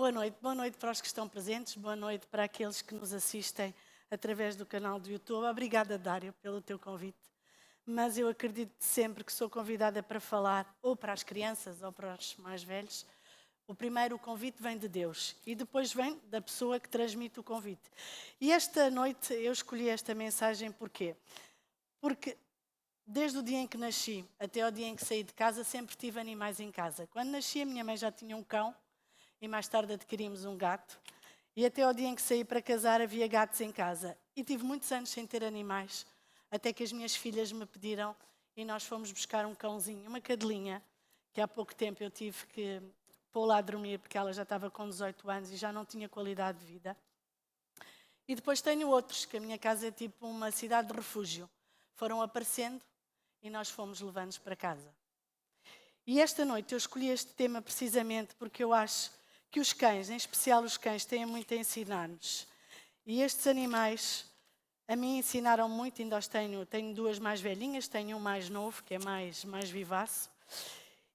Boa noite para os que estão presentes, boa noite para aqueles que nos assistem através do canal do YouTube. Obrigada, Dário, pelo teu convite. Mas eu acredito sempre que sou convidada para falar ou para as crianças ou para os mais velhos. O primeiro convite vem de Deus e depois vem da pessoa que transmite o convite. E esta noite eu escolhi esta mensagem porquê? Porque desde o dia em que nasci até o dia em que saí de casa sempre tive animais em casa. Quando nasci a minha mãe já tinha um cão e mais tarde adquirimos um gato. E até ao dia em que saí para casar havia gatos em casa. E tive muitos anos sem ter animais, até que as minhas filhas me pediram e nós fomos buscar um cãozinho, uma cadelinha, que há pouco tempo eu tive que pô-la a dormir porque ela já estava com 18 anos e já não tinha qualidade de vida. E depois tenho outros, que a minha casa é tipo uma cidade de refúgio. Foram aparecendo e nós fomos levando-os para casa. E esta noite eu escolhi este tema precisamente porque eu acho que os cães, em especial os cães, têm muito a ensinar-nos. E estes animais a mim ensinaram muito, ainda os tenho duas mais velhinhas, tenho um mais novo, que é mais vivaço.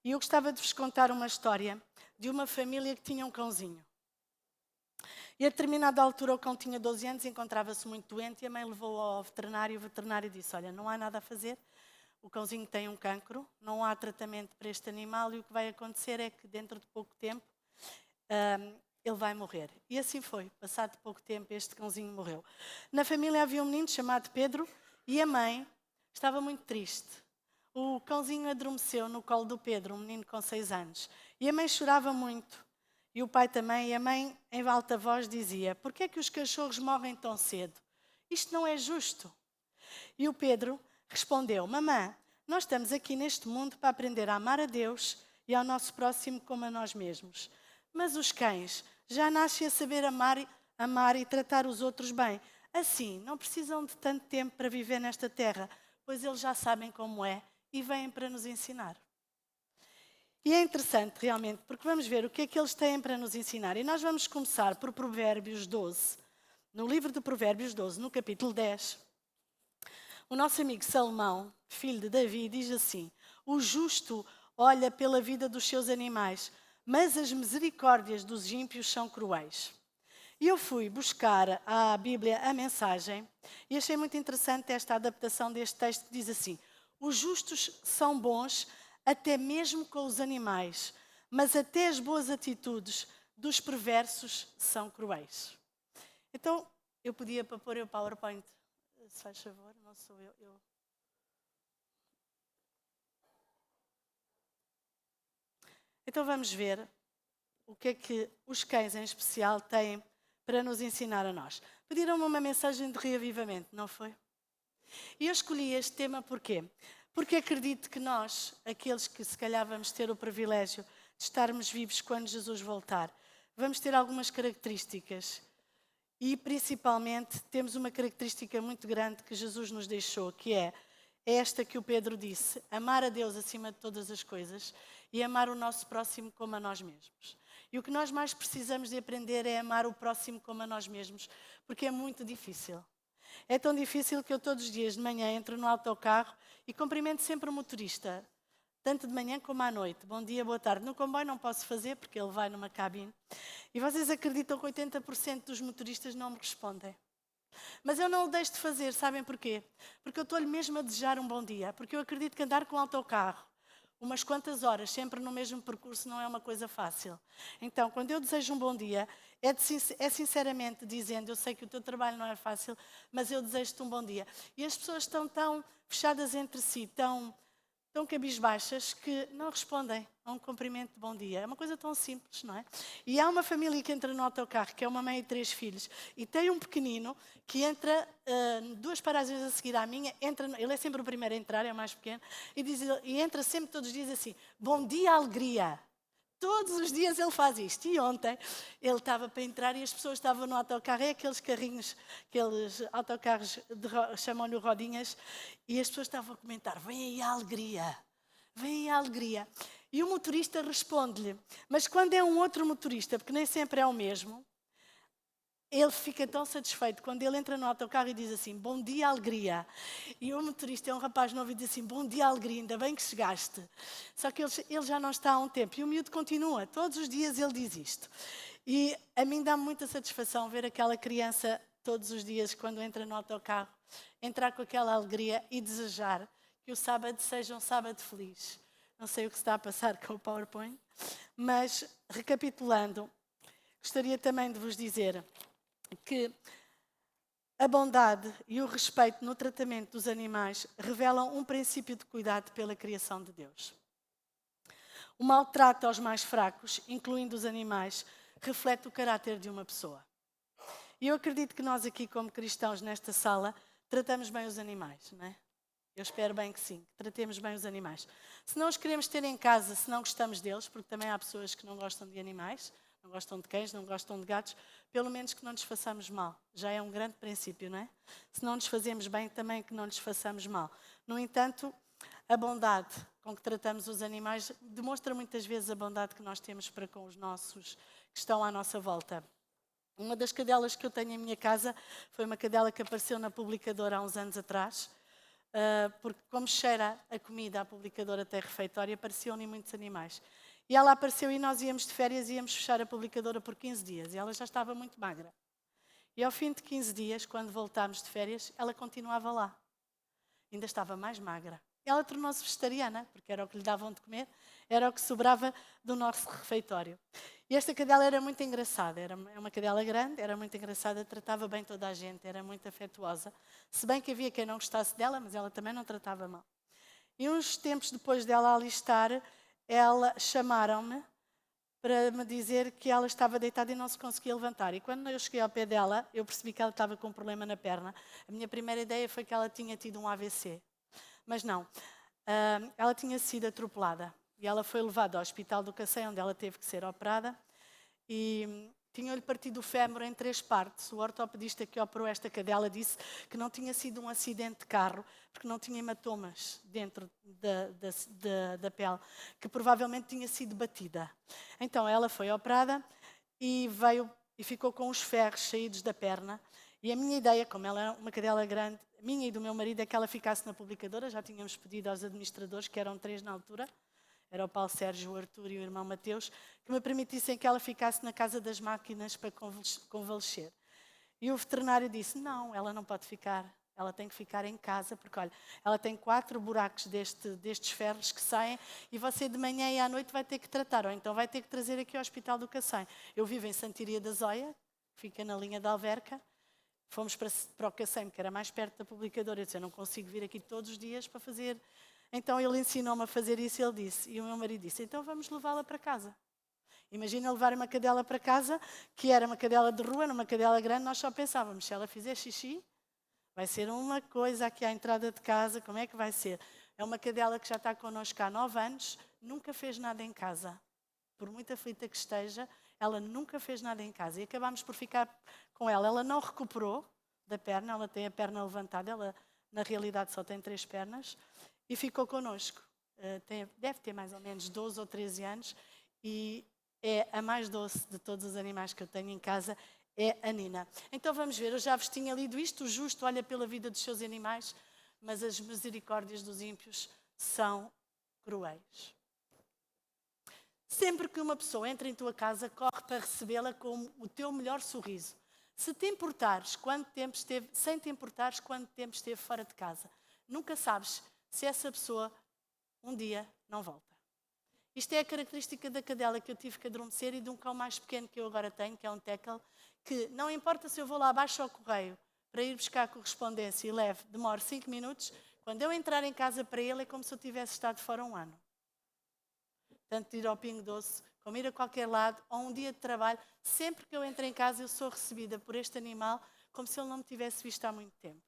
E eu gostava de vos contar uma história de uma família que tinha um cãozinho. E a determinada altura o cão tinha 12 anos, encontrava-se muito doente e a mãe levou-o ao veterinário e o veterinário disse, olha, não há nada a fazer, o cãozinho tem um cancro, não há tratamento para este animal e o que vai acontecer é que dentro de pouco tempo ele vai morrer. E assim foi. Passado pouco tempo, este cãozinho morreu. Na família havia um menino chamado Pedro e a mãe estava muito triste. O cãozinho adormeceu no colo do Pedro, um menino com 6 anos. E a mãe chorava muito. E o pai também. E a mãe, em alta voz, dizia, porquê é que os cachorros morrem tão cedo? Isto não é justo. E o Pedro respondeu, mamã, nós estamos aqui neste mundo para aprender a amar a Deus e ao nosso próximo como a nós mesmos. Mas os cães já nascem a saber amar e tratar os outros bem. Assim, não precisam de tanto tempo para viver nesta terra, pois eles já sabem como é e vêm para nos ensinar. E é interessante realmente, porque vamos ver o que é que eles têm para nos ensinar. E nós vamos começar por Provérbios 12. No livro de Provérbios 12, no capítulo 10, o nosso amigo Salomão, filho de Davi, diz assim, o justo olha pela vida dos seus animais, mas as misericórdias dos ímpios são cruéis. E eu fui buscar à Bíblia a mensagem e achei muito interessante esta adaptação deste texto que diz assim, os justos são bons até mesmo com os animais, mas até as boas atitudes dos perversos são cruéis. Então, eu podia para pôr o PowerPoint, se faz favor, não sou eu. Então vamos ver o que é que os cães em especial têm para nos ensinar a nós. Pediram-me uma mensagem de reavivamento, não foi? E eu escolhi este tema porquê? Porque acredito que nós, aqueles que se calhar vamos ter o privilégio de estarmos vivos quando Jesus voltar, vamos ter algumas características. E principalmente temos uma característica muito grande que Jesus nos deixou, que é esta que o Pedro disse, amar a Deus acima de todas as coisas e amar o nosso próximo como a nós mesmos. E o que nós mais precisamos de aprender é amar o próximo como a nós mesmos, porque é muito difícil. É tão difícil que eu todos os dias de manhã entro no autocarro e cumprimento sempre o motorista, tanto de manhã como à noite. Bom dia, boa tarde. No comboio não posso fazer porque ele vai numa cabine. E vocês acreditam que 80% dos motoristas não me respondem? Mas eu não o deixo de fazer, sabem porquê? Porque eu estou-lhe mesmo a desejar um bom dia. Porque eu acredito que andar com o autocarro umas quantas horas, sempre no mesmo percurso, não é uma coisa fácil. Então, quando eu desejo um bom dia, é sinceramente dizendo, eu sei que o teu trabalho não é fácil, mas eu desejo-te um bom dia. E as pessoas estão tão fechadas entre si, tão cabisbaixas, que não respondem a um cumprimento de bom dia. É uma coisa tão simples, não é? E há uma família que entra no autocarro, que é uma mãe e 3 filhos, e tem um pequenino que entra 2 paragens a seguir à minha, ele é sempre o primeiro a entrar, é o mais pequeno, e entra sempre todos os dias assim, bom dia, alegria. Todos os dias ele faz isto. E ontem ele estava para entrar e as pessoas estavam no autocarro. É aqueles carrinhos, aqueles autocarros, chamam-lhe rodinhas. E as pessoas estavam a comentar, vem aí a alegria, vem aí a alegria. E o motorista responde-lhe, mas quando é um outro motorista, porque nem sempre é o mesmo, ele fica tão satisfeito quando ele entra no autocarro e diz assim, bom dia, alegria. E o motorista é um rapaz novo e diz assim, bom dia, alegria, ainda bem que chegaste. Só que ele já não está há um tempo. E o miúdo continua, todos os dias ele diz isto. E a mim dá muita satisfação ver aquela criança todos os dias, quando entra no autocarro, entrar com aquela alegria e desejar que o sábado seja um sábado feliz. Não sei o que se está a passar com o PowerPoint, mas recapitulando, gostaria também de vos dizer que a bondade e o respeito no tratamento dos animais revelam um princípio de cuidado pela criação de Deus. O maltrato aos mais fracos, incluindo os animais, reflete o caráter de uma pessoa. E eu acredito que nós aqui, como cristãos nesta sala, tratamos bem os animais, não é? Eu espero bem que sim, que tratemos bem os animais. Se não os queremos ter em casa, se não gostamos deles, porque também há pessoas que não gostam de animais, não gostam de cães, não gostam de gatos, pelo menos que não lhes façamos mal. Já é um grande princípio, não é? Se não nos fazemos bem, também que não lhes façamos mal. No entanto, a bondade com que tratamos os animais demonstra muitas vezes a bondade que nós temos para com os nossos que estão à nossa volta. Uma das cadelas que eu tenho em minha casa foi uma cadela que apareceu na publicadora há uns anos atrás, porque como cheira a comida à publicadora até refeitória, apareciam-lhe muitos animais. E ela apareceu e nós íamos de férias e íamos fechar a publicadora por 15 dias. E ela já estava muito magra. E ao fim de 15 dias, quando voltámos de férias, ela continuava lá. Ainda estava mais magra. Ela tornou-se vegetariana, porque era o que lhe davam de comer, era o que sobrava do nosso refeitório. E esta cadela era muito engraçada, era uma cadela grande, era muito engraçada, tratava bem toda a gente, era muito afetuosa. Se bem que havia quem não gostasse dela, mas ela também não tratava mal. E uns tempos depois dela ali estar, chamaram-me para me dizer que ela estava deitada e não se conseguia levantar. E quando eu cheguei ao pé dela, eu percebi que ela estava com um problema na perna. A minha primeira ideia foi que ela tinha tido um AVC. Mas não, ela tinha sido atropelada. E ela foi levada ao Hospital do Cacém, onde ela teve que ser operada. E tinham-lhe partido o fémur em 3 partes. O ortopedista que operou esta cadela disse que não tinha sido um acidente de carro, porque não tinha hematomas dentro da pele, que provavelmente tinha sido batida. Então ela foi operada e ficou com os ferros saídos da perna. E a minha ideia, como ela é uma cadela grande, a minha e do meu marido, é que ela ficasse na publicadora. Já tínhamos pedido aos administradores, que eram 3 na altura, era o Paulo Sérgio, o Artur e o irmão Mateus, que me permitissem que ela ficasse na casa das máquinas para convalescer. E o veterinário disse, não, ela não pode ficar, ela tem que ficar em casa, porque olha, ela tem 4 buracos destes ferros que saem e você de manhã e à noite vai ter que tratar, ou então vai ter que trazer aqui ao Hospital do Cacém. Eu vivo em Santiria da Zóia, que fica na linha da Alverca. Fomos para o Cacém, que era mais perto da publicadora. Eu disse, eu não consigo vir aqui todos os dias para fazer. Então ele ensinou-me a fazer isso, ele disse, e o meu marido disse, então vamos levá-la para casa. Imagina levar uma cadela para casa, que era uma cadela de rua, numa cadela grande, nós só pensávamos, se ela fizer xixi, vai ser uma coisa aqui à entrada de casa, como é que vai ser? É uma cadela que já está connosco há 9 anos, nunca fez nada em casa. Por muito aflita que esteja, ela nunca fez nada em casa. E acabámos por ficar com ela. Ela não recuperou da perna, ela tem a perna levantada, ela na realidade só tem 3 pernas, e ficou connosco. Deve ter mais ou menos 12 ou 13 anos e é a mais doce de todos os animais que eu tenho em casa, é a Nina. Então vamos ver, eu já vos tinha lido isto, o justo olha pela vida dos seus animais, mas as misericórdias dos ímpios são cruéis. Sempre que uma pessoa entra em tua casa, corre para recebê-la com o teu melhor sorriso. Se te importares sem te importares quanto tempo esteve fora de casa, nunca sabes se essa pessoa um dia não volta. Isto é a característica da cadela que eu tive que adormecer e de um cão mais pequeno que eu agora tenho, que é um Teckle, que não importa se eu vou lá abaixo ao correio para ir buscar a correspondência e demoro 5 minutos, quando eu entrar em casa para ele é como se eu tivesse estado fora um ano. Tanto de ir ao Pingo Doce, como ir a qualquer lado, ou um dia de trabalho, sempre que eu entro em casa eu sou recebida por este animal como se ele não me tivesse visto há muito tempo.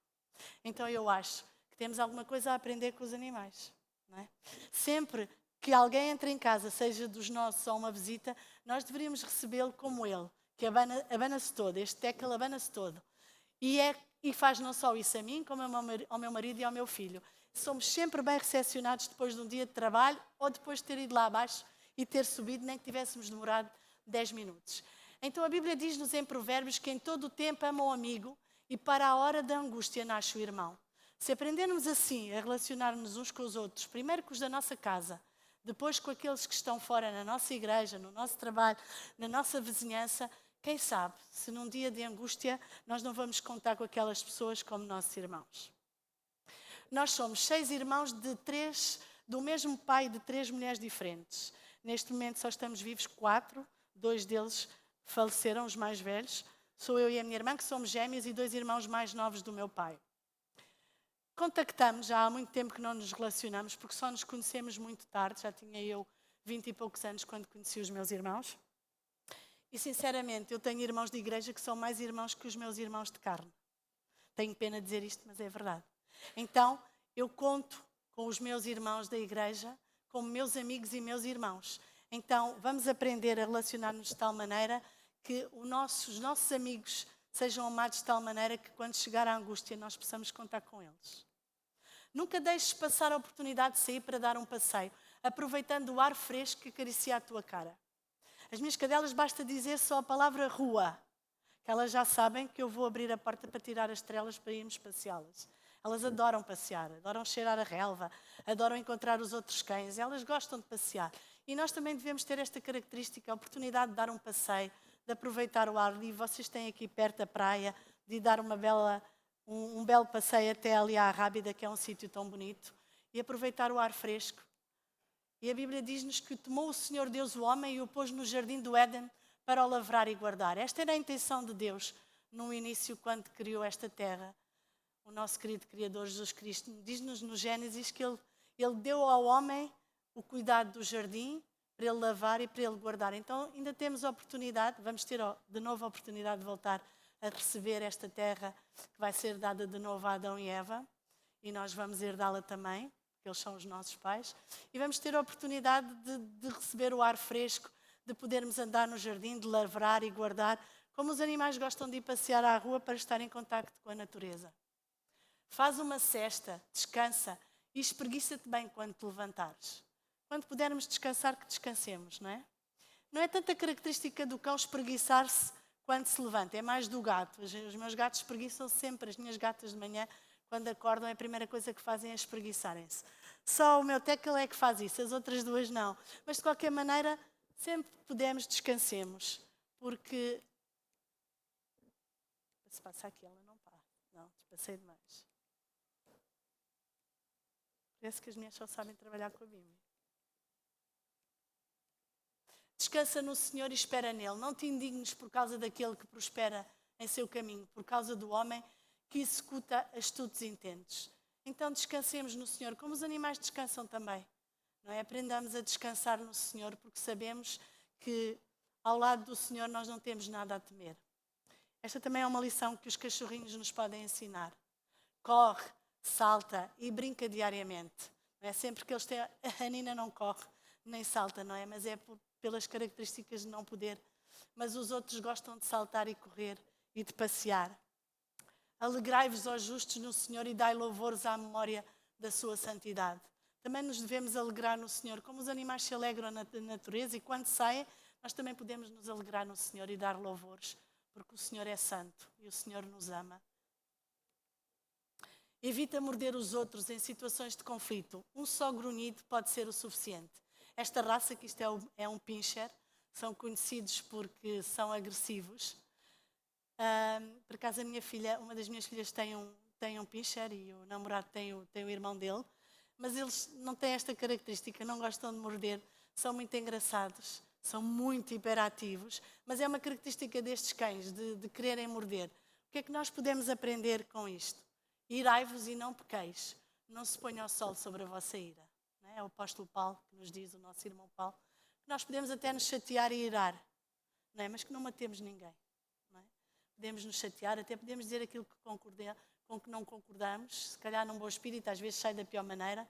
Então eu acho que temos alguma coisa a aprender com os animais. Não é? Sempre que alguém entra em casa, seja dos nossos ou uma visita, nós deveríamos recebê-lo como ele, que abana-se todo, este Teckle abana-se todo. E faz não só isso a mim, como ao meu marido e ao meu filho. Somos sempre bem recepcionados depois de um dia de trabalho ou depois de ter ido lá abaixo e ter subido, nem que tivéssemos demorado 10 minutos. Então a Bíblia diz-nos em Provérbios que em todo o tempo ama o amigo e para a hora da angústia nasce o irmão. Se aprendermos assim a relacionar-nos uns com os outros, primeiro com os da nossa casa, depois com aqueles que estão fora na nossa igreja, no nosso trabalho, na nossa vizinhança, quem sabe se num dia de angústia nós não vamos contar com aquelas pessoas como nossos irmãos. Nós somos 6 irmãos do mesmo pai de 3 mulheres diferentes. Neste momento só estamos vivos 4, 2 deles faleceram, os mais velhos. Sou eu e a minha irmã, que somos gêmeos, e 2 irmãos mais novos do meu pai. Contactamos, já há muito tempo que não nos relacionamos, porque só nos conhecemos muito tarde. Já tinha eu 20 e poucos anos quando conheci os meus irmãos. E sinceramente, eu tenho irmãos de igreja que são mais irmãos que os meus irmãos de carne. Tenho pena de dizer isto, mas é verdade. Então, eu conto com os meus irmãos da igreja como meus amigos e meus irmãos. Então, vamos aprender a relacionar-nos de tal maneira que os nossos amigos sejam amados de tal maneira que quando chegar a angústia nós possamos contar com eles. Nunca deixes passar a oportunidade de sair para dar um passeio, aproveitando o ar fresco que acaricia a tua cara. As minhas cadelas basta dizer só a palavra rua, que elas já sabem que eu vou abrir a porta para tirar as estrelas para irmos passeá-las. Elas adoram passear, adoram cheirar a relva, adoram encontrar os outros cães, elas gostam de passear. E nós também devemos ter esta característica, a oportunidade de dar um passeio, de aproveitar o ar livre. Vocês têm aqui perto a praia, de dar um belo passeio até ali à Rábida, que é um sítio tão bonito, e aproveitar o ar fresco. E a Bíblia diz-nos que tomou o Senhor Deus o homem e o pôs no jardim do Éden para o lavrar e guardar. Esta era a intenção de Deus no início, quando criou esta terra. O nosso querido Criador Jesus Cristo diz-nos no Gênesis que ele deu ao homem o cuidado do jardim para ele lavar e para ele guardar. Então ainda temos a oportunidade, vamos ter de novo a oportunidade de voltar a receber esta terra que vai ser dada de novo a Adão e Eva, e nós vamos herdá-la também, porque eles são os nossos pais, e vamos ter a oportunidade de receber o ar fresco, de podermos andar no jardim, de lavrar e guardar, como os animais gostam de ir passear à rua para estar em contacto com a natureza. Faz uma sesta, descansa e espreguiça-te bem quando te levantares. Quando pudermos descansar, que descansemos, não é? Não é tanta característica do cão espreguiçar-se quando se levanta, é mais do gato. Os meus gatos espreguiçam sempre, as minhas gatas de manhã, quando acordam, a primeira coisa que fazem é espreguiçar-se. Só o meu Tekel é que faz isso, as outras 2 não. Mas de qualquer maneira, sempre que pudermos, descansemos. Porque... Se passa aqui, ela não para. Não, passei demais. Parece que as mulheres só sabem trabalhar com a Bíblia. Descansa no Senhor e espera nele. Não te indignes por causa daquele que prospera em seu caminho, por causa do homem que executa astutos intentos. Então descansemos no Senhor, como os animais descansam também. Não é? Aprendamos a descansar no Senhor, porque sabemos que ao lado do Senhor nós não temos nada a temer. Esta também é uma lição que os cachorrinhos nos podem ensinar. Corre, salta e brinca diariamente. Não é? Sempre que eles têm... A Nina não corre nem salta, não é? Mas é pelas características de não poder. Mas os outros gostam de saltar e correr e de passear. Alegrai-vos, ó justos, no Senhor e dai louvores à memória da sua santidade. Também nos devemos alegrar no Senhor, como os animais se alegram na natureza, e quando saem, nós também podemos nos alegrar no Senhor e dar louvores, porque o Senhor é santo e o Senhor nos ama. Evita morder os outros em situações de conflito. Um só grunhido pode ser o suficiente. Esta raça, que isto é um pinscher, são conhecidos porque são agressivos. Por acaso uma das minhas filhas tem um pinscher e o namorado tem o irmão dele, mas eles não têm esta característica, não gostam de morder, são muito engraçados, são muito hiperativos, mas é uma característica destes cães, de quererem morder. O que é que nós podemos aprender com isto? Irai-vos e não pequeis, não se ponha o sol sobre a vossa ira. Não é? É o apóstolo Paulo que nos diz, o nosso irmão Paulo, que nós podemos até nos chatear e irar, não é? Mas que não matemos ninguém. Não é? Podemos nos chatear, até podemos dizer aquilo com que não concordamos, se calhar num bom espírito, às vezes sai da pior maneira,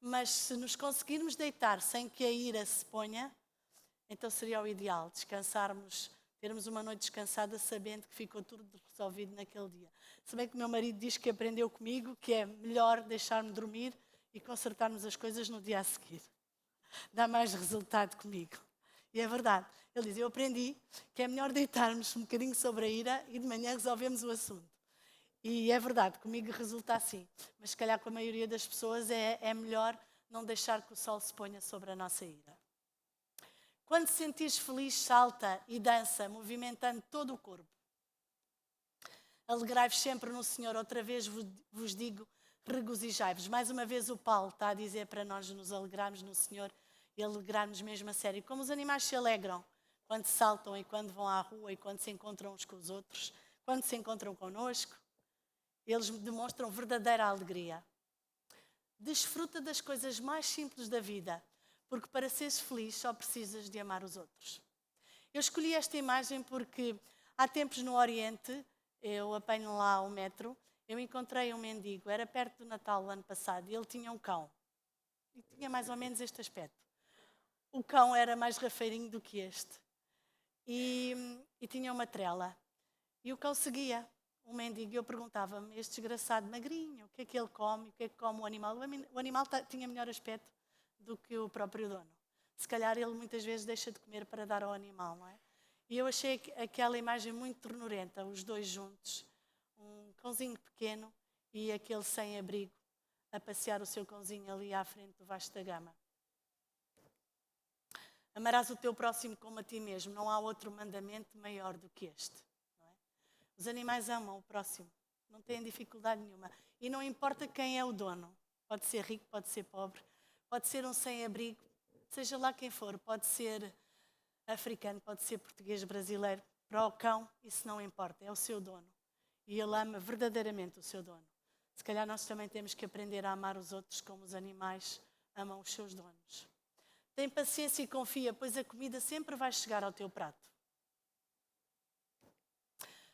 mas se nos conseguirmos deitar sem que a ira se ponha, então seria o ideal, descansarmos, termos uma noite descansada sabendo que ficou tudo resolvido naquele dia. Se bem que o meu marido diz que aprendeu comigo que é melhor deixar-me dormir e consertarmos as coisas no dia a seguir. Dá mais resultado comigo. E é verdade. Ele diz, eu aprendi que é melhor deitarmos um bocadinho sobre a ira e de manhã resolvemos o assunto. E é verdade, comigo resulta assim. Mas se calhar com a maioria das pessoas é melhor não deixar que o sol se ponha sobre a nossa ira. Quando te sentires feliz, salta e dança, movimentando todo o corpo. Alegrai-vos sempre no Senhor. Outra vez vos digo, regozijai-vos. Mais uma vez o Paulo está a dizer para nós nos alegrarmos no Senhor e alegrarmos mesmo a sério. Como os animais se alegram quando saltam e quando vão à rua e quando se encontram uns com os outros, quando se encontram connosco, eles demonstram verdadeira alegria. Desfruta das coisas mais simples da vida, porque para seres feliz só precisas de amar os outros. Eu escolhi esta imagem porque há tempos no Oriente, eu apanho lá o metro, eu encontrei um mendigo, era perto do Natal do ano passado, e ele tinha um cão. E tinha mais ou menos este aspecto. O cão era mais rafeirinho do que este. E tinha uma trela. E o cão seguia o mendigo e eu perguntava-me, este desgraçado magrinho, o que é que ele come, o que é que come o animal? O animal tinha melhor aspecto do que o próprio dono. Se calhar ele muitas vezes deixa de comer para dar ao animal, não é? E eu achei aquela imagem muito ternurenta, os dois juntos, um cãozinho pequeno e aquele sem abrigo a passear o seu cãozinho ali à frente do Vasco da Gama. Amarás o teu próximo como a ti mesmo, não há outro mandamento maior do que este. Não é? Os animais amam o próximo, não têm dificuldade nenhuma. E não importa quem é o dono, pode ser rico, pode ser pobre, pode ser um sem-abrigo, seja lá quem for, pode ser africano, pode ser português, brasileiro. Para o cão, isso não importa, é o seu dono. E ele ama verdadeiramente o seu dono. Se calhar nós também temos que aprender a amar os outros como os animais amam os seus donos. Tem paciência e confia, pois a comida sempre vai chegar ao teu prato.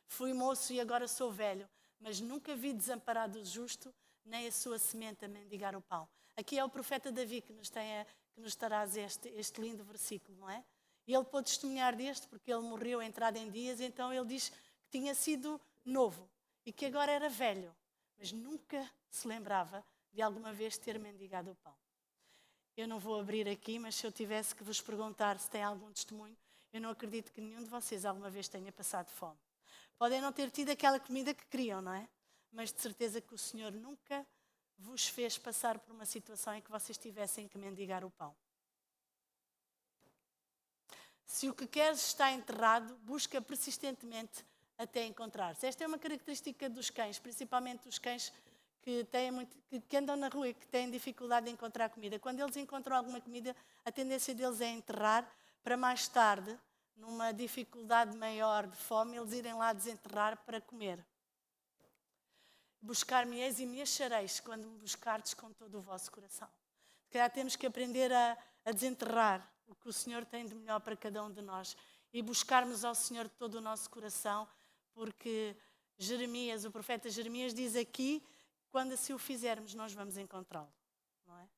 Fui moço e agora sou velho, mas nunca vi desamparado o justo, nem a sua semente a mendigar o pão. Aqui é o profeta Davi que nos traz este lindo versículo, não é? E ele pôde testemunhar deste, porque ele morreu entrado em dias, então ele diz que tinha sido novo e que agora era velho, mas nunca se lembrava de alguma vez ter mendigado o pão. Eu não vou abrir aqui, mas se eu tivesse que vos perguntar se tem algum testemunho, eu não acredito que nenhum de vocês alguma vez tenha passado fome. Podem não ter tido aquela comida que queriam, não é? Mas de certeza que o Senhor nunca vos fez passar por uma situação em que vocês tivessem que mendigar o pão. Se o que queres está enterrado, busca persistentemente até encontrar-se. Esta é uma característica dos cães, principalmente os cães que andam na rua e que têm dificuldade de encontrar comida. Quando eles encontram alguma comida, a tendência deles é enterrar para mais tarde, numa dificuldade maior de fome, eles irem lá desenterrar para comer. Buscar-me-eis e me achareis quando me buscardes com todo o vosso coração. Se calhar temos que aprender a desenterrar o que o Senhor tem de melhor para cada um de nós e buscarmos ao Senhor de todo o nosso coração, porque Jeremias, o profeta Jeremias diz aqui, quando assim o fizermos, nós vamos encontrá-lo, não é?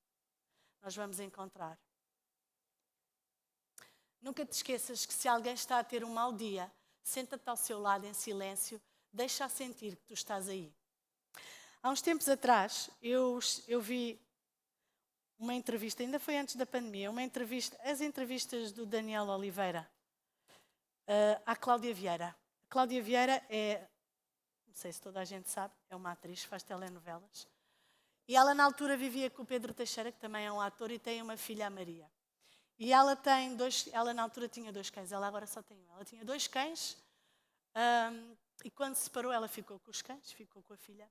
Nós vamos encontrar. Nunca te esqueças que se alguém está a ter um mau dia, senta-te ao seu lado em silêncio, deixa-a sentir que tu estás aí. Há uns tempos atrás, eu vi uma entrevista, ainda foi antes da pandemia, as entrevistas do Daniel Oliveira à Cláudia Vieira. A Cláudia Vieira é, não sei se toda a gente sabe, é uma atriz, faz telenovelas. E ela na altura vivia com o Pedro Teixeira, que também é um ator, e tem uma filha, a Maria. E ela na altura tinha 2 cães, ela agora só tem 1. Ela tinha 2 cães e quando se separou ela ficou com os cães, ficou com a filha.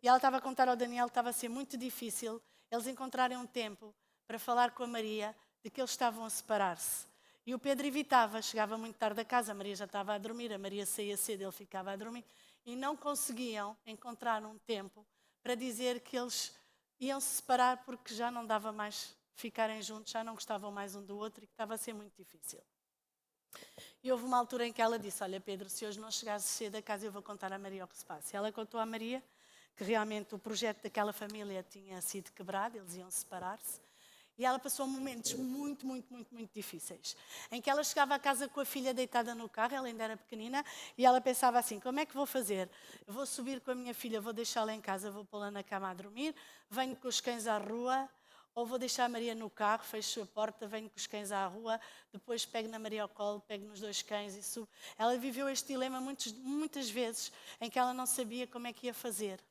E ela estava a contar ao Daniel que estava a ser muito difícil eles encontrarem um tempo para falar com a Maria de que eles estavam a separar-se. E o Pedro evitava, chegava muito tarde a casa, a Maria já estava a dormir, a Maria saía cedo, ele ficava a dormir. E não conseguiam encontrar um tempo para dizer que eles iam se separar porque já não dava mais ficarem juntos, já não gostavam mais um do outro e que estava a ser muito difícil. E houve uma altura em que ela disse, olha Pedro, se hoje não chegares cedo a casa eu vou contar à Maria o que se passa. E ela contou à Maria que realmente o projeto daquela família tinha sido quebrado, eles iam separar-se. E ela passou momentos muito, muito, muito, muito difíceis, em que ela chegava à casa com a filha deitada no carro, ela ainda era pequenina, e ela pensava assim, como é que vou fazer? Eu vou subir com a minha filha, vou deixá-la em casa, vou pô-la na cama a dormir, venho com os cães à rua, ou vou deixar a Maria no carro, fecho a porta, venho com os cães à rua, depois pego na Maria ao colo, pego nos 2 cães e subo. Ela viveu este dilema muitas vezes, em que ela não sabia como é que ia fazer.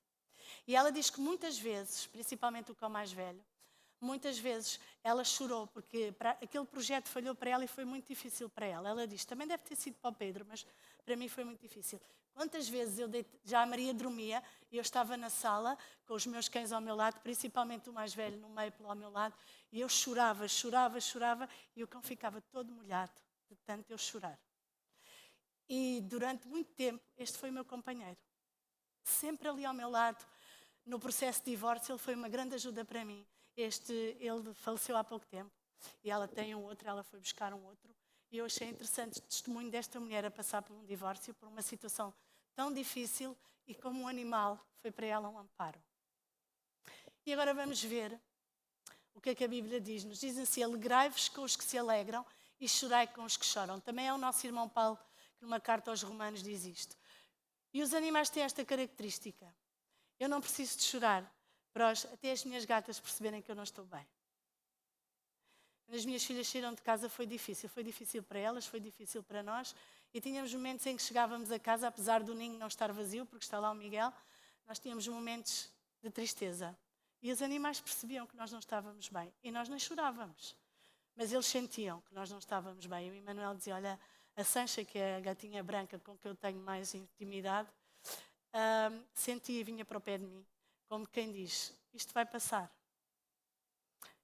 E ela diz que muitas vezes, principalmente o cão mais velho, Muitas vezes ela chorou porque aquele projeto falhou para ela e foi muito difícil para ela. Ela diz, também deve ter sido para o Pedro, mas para mim foi muito difícil. Quantas vezes já a Maria dormia e eu estava na sala com os meus cães ao meu lado, principalmente o mais velho no meio ao meu lado, e eu chorava e o cão ficava todo molhado de tanto eu chorar. E durante muito tempo este foi o meu companheiro. Sempre ali ao meu lado, no processo de divórcio, ele foi uma grande ajuda para mim. Ele faleceu há pouco tempo e ela tem um outro, ela foi buscar um outro. E eu achei interessante o testemunho desta mulher a passar por um divórcio, por uma situação tão difícil e como um animal foi para ela um amparo. E agora vamos ver o que é que a Bíblia diz. Nos diz assim, alegrai-vos com os que se alegram e chorai com os que choram. Também é o nosso irmão Paulo que numa carta aos Romanos diz isto. E os animais têm esta característica. Eu não preciso de chorar para até as minhas gatas perceberem que eu não estou bem. Quando as minhas filhas saíram de casa foi difícil. Foi difícil para elas, foi difícil para nós. E tínhamos momentos em que chegávamos a casa, apesar do ninho não estar vazio, porque está lá o Miguel, nós tínhamos momentos de tristeza. E os animais percebiam que nós não estávamos bem. E nós nem chorávamos. Mas eles sentiam que nós não estávamos bem. E o Emanuel dizia, olha, a Sancha, que é a gatinha branca com que eu tenho mais intimidade, sentia e vinha para o pé de mim, como quem diz, isto vai passar.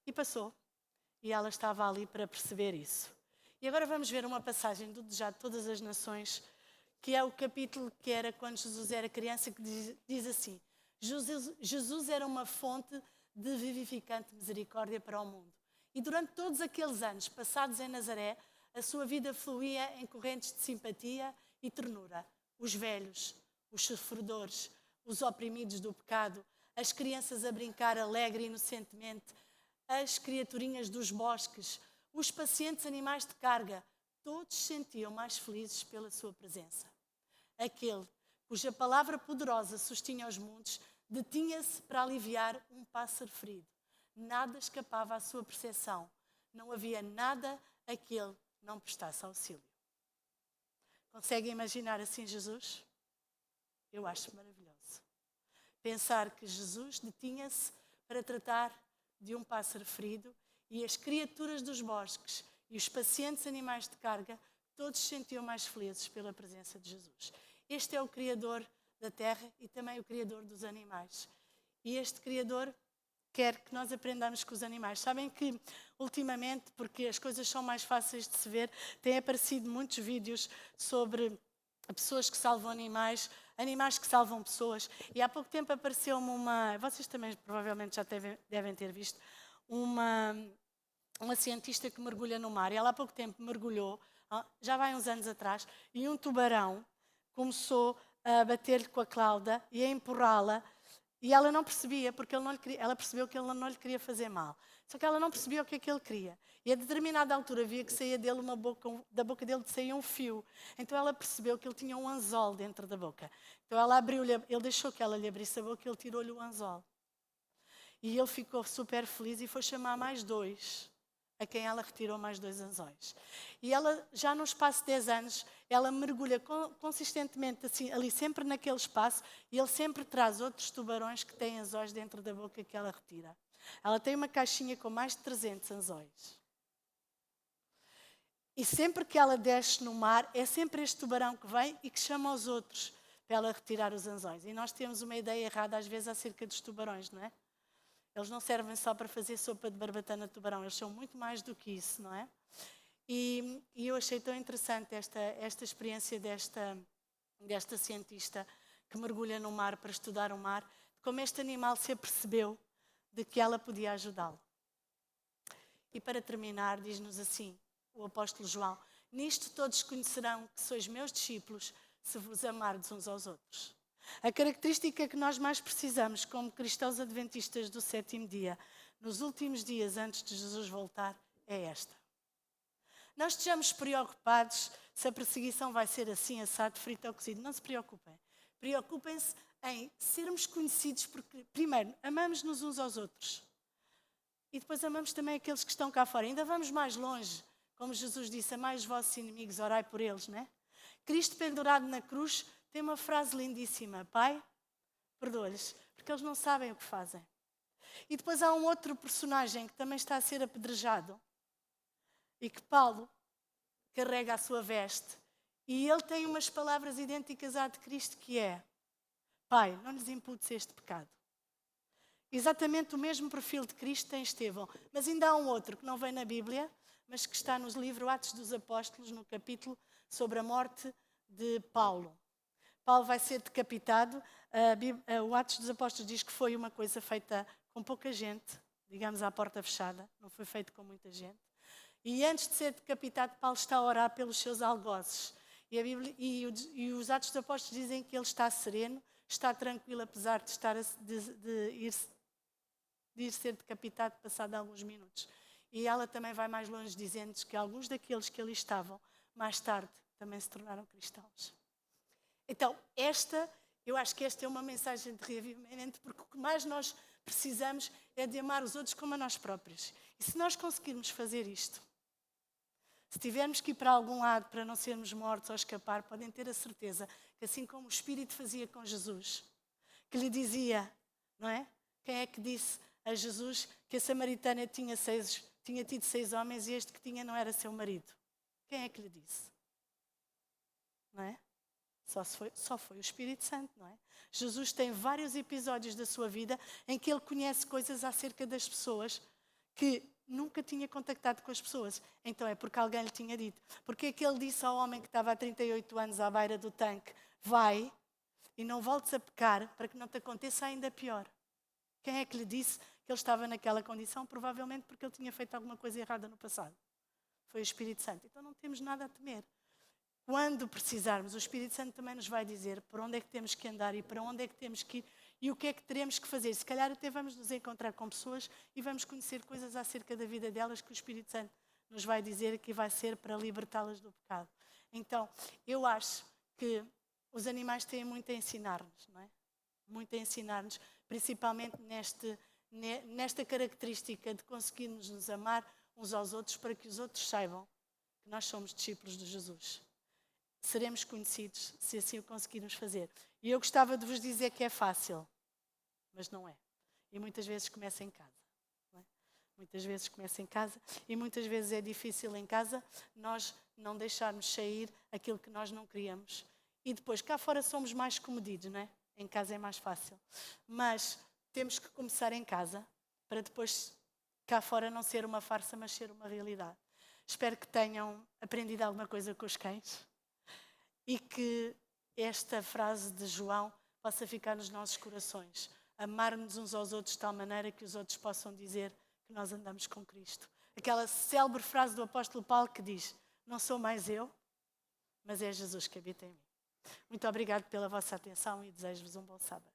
E passou. E ela estava ali para perceber isso. E agora vamos ver uma passagem do Desejado de Todas as Nações, que é o capítulo que era quando Jesus era criança, que diz assim, Jesus era uma fonte de vivificante misericórdia para o mundo. E durante todos aqueles anos passados em Nazaré, a sua vida fluía em correntes de simpatia e ternura. Os velhos, os sofredores, os oprimidos do pecado, as crianças a brincar alegre e inocentemente, as criaturinhas dos bosques, os pacientes animais de carga, todos se sentiam mais felizes pela sua presença. Aquele cuja palavra poderosa sustinha os mundos, detinha-se para aliviar um pássaro ferido. Nada escapava à sua percepção. Não havia nada a que ele não prestasse auxílio. Conseguem imaginar assim Jesus? Eu acho maravilhoso. Pensar que Jesus detinha-se para tratar de um pássaro ferido e as criaturas dos bosques e os pacientes animais de carga, todos se sentiam mais felizes pela presença de Jesus. Este é o Criador da terra e também o Criador dos animais. E este Criador quer que nós aprendamos com os animais. Sabem que, ultimamente, porque as coisas são mais fáceis de se ver, têm aparecido muitos vídeos sobre pessoas que salvam animais, animais que salvam pessoas. E há pouco tempo apareceu-me vocês também provavelmente já devem ter visto, uma cientista que mergulha no mar. E ela há pouco tempo mergulhou, já vai uns anos atrás, e um tubarão começou a bater-lhe com a cauda e a empurrá-la. E ela não percebia, porque ela percebeu que ele não lhe queria fazer mal. Só que ela não percebia o que é que ele queria. E a determinada altura via que saía dele da boca dele saía um fio. Então ela percebeu que ele tinha um anzol dentro da boca. Então ela ele deixou que ela lhe abrisse a boca e ele tirou-lhe o anzol. E ele ficou super feliz e foi chamar mais 2, a quem ela retirou mais 2 anzóis. E ela, já no espaço de 10 anos, ela mergulha consistentemente assim, ali sempre naquele espaço e ele sempre traz outros tubarões que têm anzóis dentro da boca que ela retira. Ela tem uma caixinha com mais de 300 anzóis. E sempre que ela desce no mar, é sempre este tubarão que vem e que chama os outros para ela retirar os anzóis. E nós temos uma ideia errada às vezes acerca dos tubarões, não é? Eles não servem só para fazer sopa de barbatana de tubarão, eles são muito mais do que isso, não é? E eu achei tão interessante esta experiência desta cientista que mergulha no mar para estudar o mar, como este animal se apercebeu de que ela podia ajudá-lo. E para terminar, diz-nos assim o apóstolo João, nisto todos conhecerão que sois meus discípulos se vos amardes uns aos outros. A característica que nós mais precisamos como cristãos adventistas do 7º dia, nos últimos dias antes de Jesus voltar, é esta. Não estejamos preocupados se a perseguição vai ser assim, assado, frito ou cozido. Não se preocupem. Preocupem-se em sermos conhecidos porque, primeiro, amamos-nos uns aos outros. E depois amamos também aqueles que estão cá fora. Ainda vamos mais longe. Como Jesus disse, amai os vossos inimigos, orai por eles, não é? Cristo pendurado na cruz tem uma frase lindíssima. Pai, perdoa-lhes, porque eles não sabem o que fazem. E depois há um outro personagem que também está a ser apedrejado e que Paulo carrega a sua veste. E ele tem umas palavras idênticas à de Cristo, que é: Pai, não lhes imputes este pecado. Exatamente o mesmo perfil de Cristo tem Estevão. Mas ainda há um outro que não vem na Bíblia, mas que está no livro Atos dos Apóstolos, no capítulo sobre a morte de Paulo. Paulo vai ser decapitado. O Atos dos Apóstolos diz que foi uma coisa feita com pouca gente, digamos à porta fechada, não foi feito com muita gente. E antes de ser decapitado, Paulo está a orar pelos seus algozes. E, a Bíblia, e os Atos dos Apóstolos dizem que ele está sereno, está tranquilo, apesar de, ir ser decapitado passado alguns minutos. E ela também vai mais longe, dizendo que alguns daqueles que ali estavam, mais tarde, também se tornaram cristãos. Então, eu acho que esta é uma mensagem de reavivamento, porque o que mais nós precisamos é de amar os outros como a nós próprios. E se nós conseguirmos fazer isto, se tivermos que ir para algum lado para não sermos mortos ou escapar, podem ter a certeza que assim como o Espírito fazia com Jesus, que lhe dizia, não é? Quem é que disse a Jesus que a samaritana tinha tido 6 homens e este que tinha não era seu marido? Quem é que lhe disse? Não é? Só foi o Espírito Santo, não é? Jesus tem vários episódios da sua vida em que ele conhece coisas acerca das pessoas que nunca tinha contactado com as pessoas. Então é porque alguém lhe tinha dito. Porque é que ele disse ao homem que estava há 38 anos à beira do tanque: vai e não voltes a pecar para que não te aconteça ainda pior. Quem é que lhe disse que ele estava naquela condição? Provavelmente porque ele tinha feito alguma coisa errada no passado. Foi o Espírito Santo. Então não temos nada a temer. Quando precisarmos, o Espírito Santo também nos vai dizer por onde é que temos que andar e para onde é que temos que ir e o que é que teremos que fazer. Se calhar até vamos nos encontrar com pessoas e vamos conhecer coisas acerca da vida delas que o Espírito Santo nos vai dizer que vai ser para libertá-las do pecado. Então, eu acho que os animais têm muito a ensinar-nos, não é? Muito a ensinar-nos, principalmente nesta característica de conseguirmos nos amar uns aos outros para que os outros saibam que nós somos discípulos de Jesus. Seremos conhecidos se assim o conseguirmos fazer. E eu gostava de vos dizer que é fácil, mas não é. E muitas vezes começa em casa. Não é? Muitas vezes começa em casa e muitas vezes é difícil em casa nós não deixarmos sair aquilo que nós não queríamos. E depois, cá fora somos mais comedidos, não é? Em casa é mais fácil. Mas temos que começar em casa para depois cá fora não ser uma farsa, mas ser uma realidade. Espero que tenham aprendido alguma coisa com os cães e que esta frase de João possa ficar nos nossos corações. Amar-nos uns aos outros de tal maneira que os outros possam dizer que nós andamos com Cristo. Aquela célebre frase do apóstolo Paulo que diz: não sou mais eu, mas é Jesus que habita em mim. Muito obrigado pela vossa atenção e desejo-vos um bom sábado.